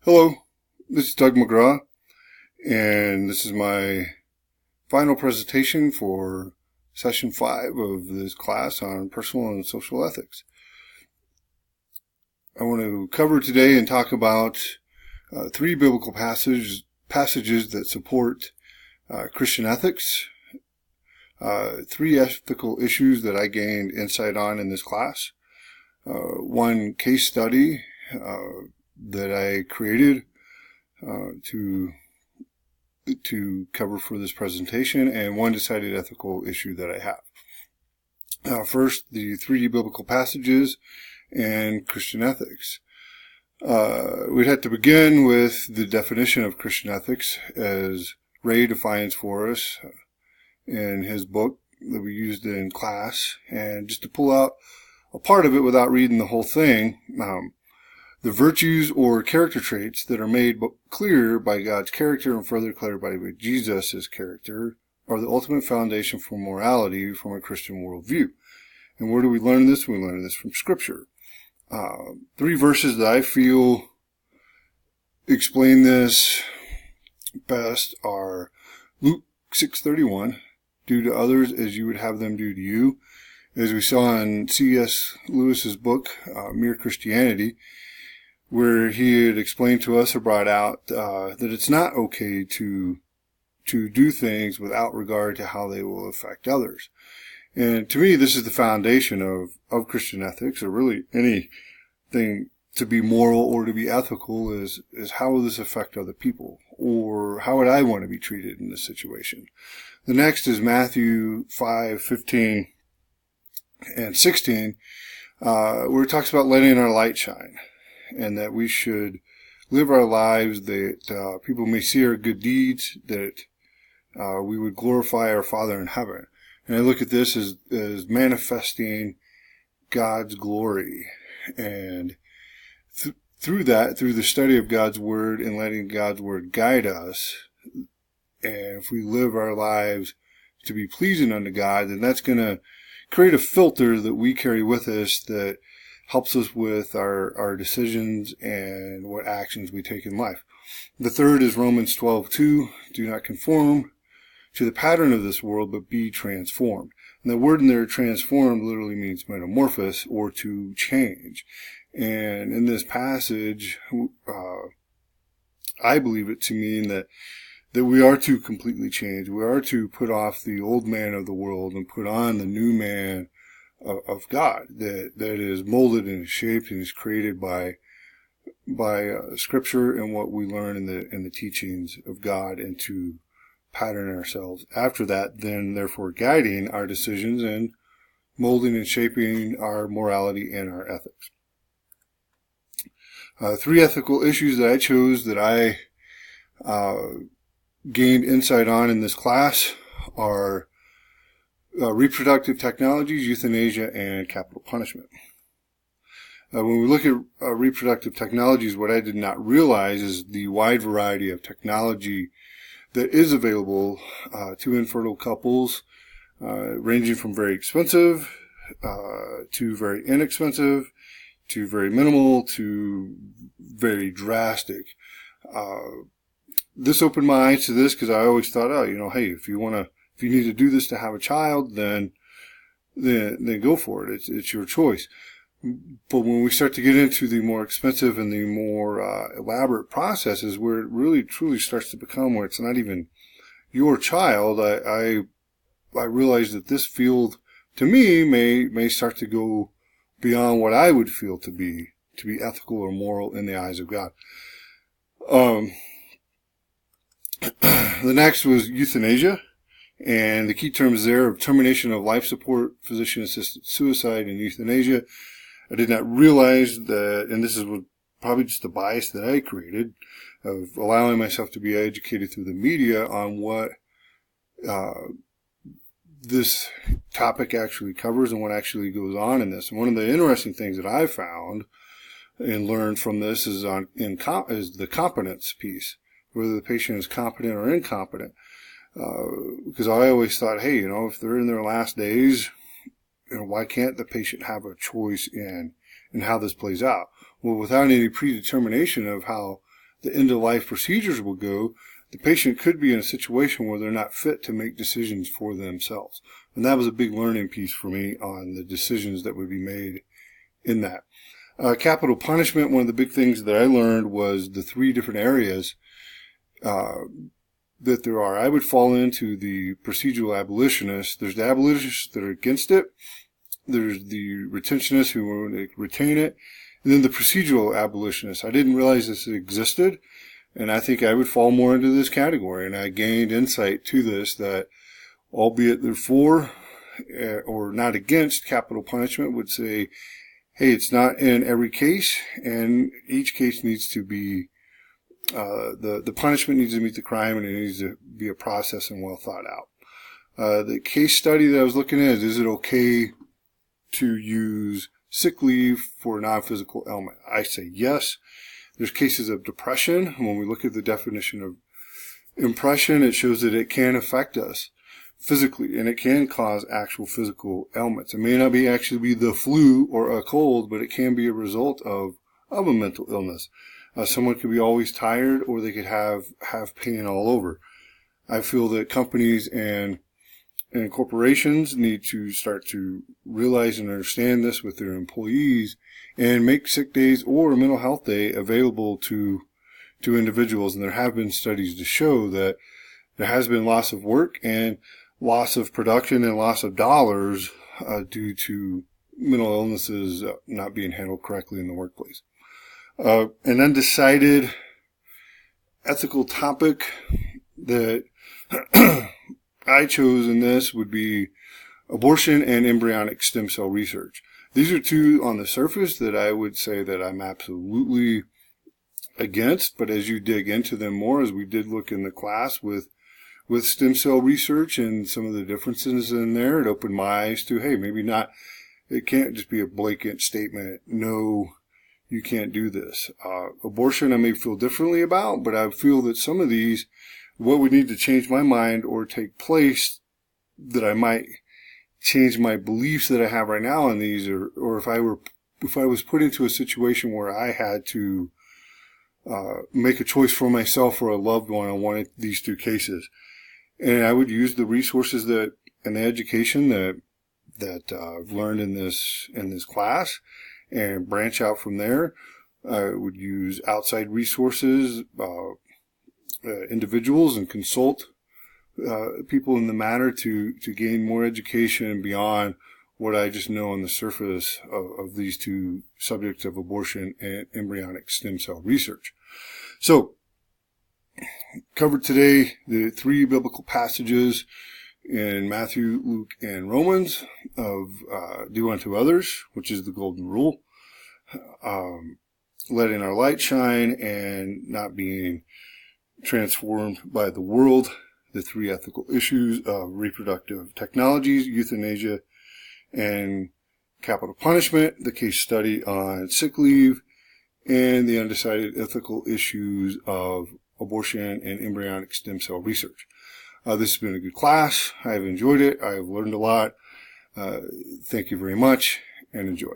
Hello, this is Doug McGraw, and this is my final presentation for session 5 of this class on personal and social ethics. I want to cover today and talk about 3 biblical passages that support Christian ethics, 3 ethical issues that I gained insight on in this class, 1 case study that I created to cover for this presentation, and 1 decided ethical issue that I have. First, the 3 biblical passages and Christian ethics. We'd have to begin with the definition of Christian ethics as Ray defines for us in his book that we used in class, and just to pull out a part of it without reading the whole thing. The virtues or character traits that are made clear by God's character and further clarified by Jesus' character are the ultimate foundation for morality from a Christian worldview. And where do we learn this? We learn this from Scripture. 3 verses that I feel explain this best are Luke 6:31, do to others as you would have them do to you. As we saw in C.S. Lewis's book, Mere Christianity, where he had explained to us or brought out that it's not okay to do things without regard to how they will affect others. And to me, this is the foundation of Christian ethics, or really anything to be moral or to be ethical is how will this affect other people, or how would I want to be treated in this situation. The next is Matthew 5:15 and 16, where it talks about letting our light shine, and that we should live our lives that people may see our good deeds, that we would glorify our Father in heaven. And I look at this as manifesting God's glory. And through the study of God's Word and letting God's Word guide us, and if we live our lives to be pleasing unto God, then that's going to create a filter that we carry with us that helps us with our decisions and what actions we take in life. The third is Romans 12:2, do not conform to the pattern of this world, but be transformed. And the word in there, transformed, literally means metamorphosis, or to change. And in this passage, I believe it to mean that we are to completely change. We are to put off the old man of the world and put on the new man of God that is molded and shaped and is created by Scripture and what we learn in the teachings of God, and to pattern ourselves after that, then therefore guiding our decisions and molding and shaping our morality and our ethics. 3 ethical issues that I chose that I gained insight on in this class are reproductive technologies, euthanasia, and capital punishment. When we look at reproductive technologies, what I did not realize is the wide variety of technology that is available to infertile couples, ranging from very expensive to very inexpensive to very minimal to very drastic. This opened my eyes to this because I always thought, hey, if you need to do this to have a child, then go for it. It's your choice. But when we start to get into the more expensive and the more elaborate processes, where it really truly starts to become where it's not even your child, I realize that this field to me may start to go beyond what I would feel to be ethical or moral in the eyes of God. The next was euthanasia, and the key terms there of termination of life support, physician-assisted suicide, and euthanasia. I did not realize that, and this is probably just a bias that I created, of allowing myself to be educated through the media on what this topic actually covers and what actually goes on in this. And one of the interesting things that I found and learned from this is the competence piece, whether the patient is competent or incompetent. Because I always thought, hey, if they're in their last days, why can't the patient have a choice in how this plays out? Well, without any predetermination of how the end-of-life procedures will go, the patient could be in a situation where they're not fit to make decisions for themselves. And that was a big learning piece for me on the decisions that would be made in that. Capital punishment, one of the big things that I learned was the 3 different areas that there are. I would fall into the procedural abolitionists. There's the abolitionists that are against it. There's the retentionists who want to retain it. And then the procedural abolitionists. I didn't realize this existed, and I think I would fall more into this category. And I gained insight to this that, albeit they're for or not against capital punishment, would say, hey, it's not in every case, and each case needs to be, the punishment needs to meet the crime, and it needs to be a process and well thought out. The case study that I was looking at is it okay to use sick leave for a non-physical ailment? I say yes. There's cases of depression. When we look at the definition of impression, it shows that it can affect us physically, and it can cause actual physical ailments. It may not actually be the flu or a cold, but it can be a result of a mental illness. Someone could be always tired, or they could have pain all over. I feel that companies and corporations need to start to realize and understand this with their employees and make sick days or a mental health day available to individuals. And there have been studies to show that there has been loss of work and loss of production and loss of dollars due to mental illnesses not being handled correctly in the workplace. An undecided ethical topic that I chose in this would be abortion and embryonic stem cell research. These are 2 on the surface that I would say that I'm absolutely against, but as you dig into them more, as we did look in the class with stem cell research and some of the differences in there, it opened my eyes to, hey, maybe not, it can't just be a blanket statement, no, you can't do this. Abortion I may feel differently about, but I feel that some of these, what would need to change my mind or take place, that I might change my beliefs that I have right now on these, or if I was put into a situation where I had to make a choice for myself or a loved one on one of these 2 cases. And I would use the resources and the education that I've learned in this class and branch out from there. I would use outside resources, individuals, and consult people in the matter to gain more education beyond what I just know on the surface of these 2 subjects of abortion and embryonic stem cell research. So, covered today the 3 biblical passages in Matthew, Luke, and Romans of do unto others, which is the golden rule, letting our light shine and not being transformed by the world, the 3 ethical issues of reproductive technologies, euthanasia, and capital punishment, the case study on sick leave, and the undecided ethical issues of abortion and embryonic stem cell research. This has been a good class. I have enjoyed it. I have learned a lot. Thank you very much, and enjoy.